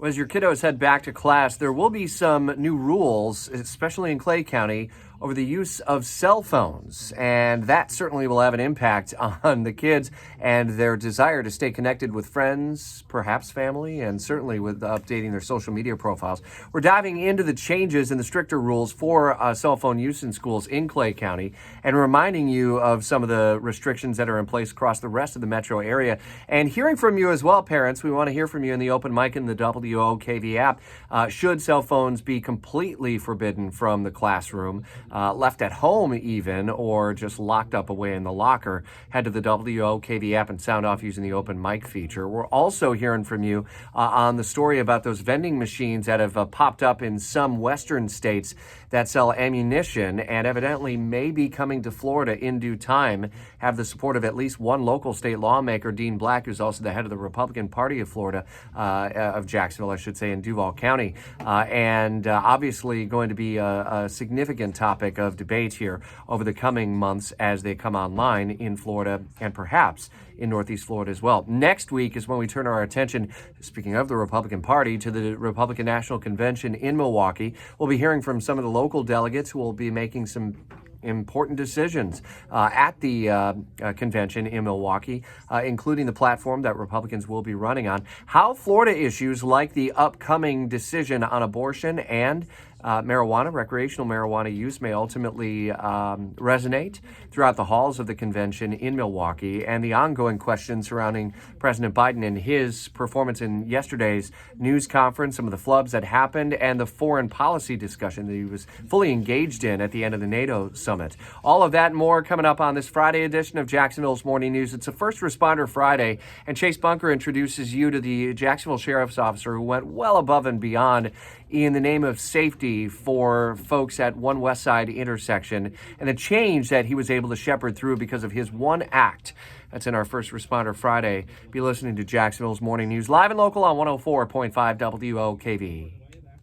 As your kiddos head back to class, there will be some new rules, especially in Clay County, over the use of cell phones. And that certainly will have an impact on the kids and their desire to stay connected with friends, perhaps family, and certainly with updating their social media profiles. We're diving into the changes and the stricter rules for cell phone use in schools in Clay County and reminding you of some of the restrictions that are in place across the rest of the metro area. And hearing from you as well, parents. We want to hear from you in the open mic in the WOKV app. Should cell phones be completely forbidden from the classroom? Left at home even, or just locked up away in the locker? Head to the WOKV app and sound off using the open mic feature. We're also hearing from you on the story about those vending machines that have popped up in some western states that sell ammunition and evidently may be coming to Florida in due time. Have the support of at least one local state lawmaker, Dean Black, who's also the head of the Republican Party of Florida, of Jacksonville, I should say, in Duval County. And obviously going to be a significant topic of debate here over the coming months as they come online in Florida and perhaps in Northeast Florida as well. Next week is when we turn our attention, speaking of the Republican Party, to the Republican National Convention in Milwaukee. We'll be hearing from some of the local delegates who will be making some important decisions at the convention in Milwaukee, including the platform that Republicans will be running on. How Florida issues like the upcoming decision on abortion and marijuana, recreational marijuana use may ultimately resonate throughout the halls of the convention in Milwaukee, and the ongoing questions surrounding President Biden and his performance in yesterday's news conference, some of the flubs that happened, and the foreign policy discussion that he was fully engaged in at the end of the NATO summit. All of that and more coming up on this Friday edition of Jacksonville's Morning News. It's a First Responder Friday, and Chase Bunker introduces you to the Jacksonville Sheriff's Officer who went well above and beyond in the name of safety for folks at One West Side intersection and the change that he was able to shepherd through because of his one act. That's in our First Responder Friday. Be listening to Jacksonville's Morning News live and local on 104.5 WOKV.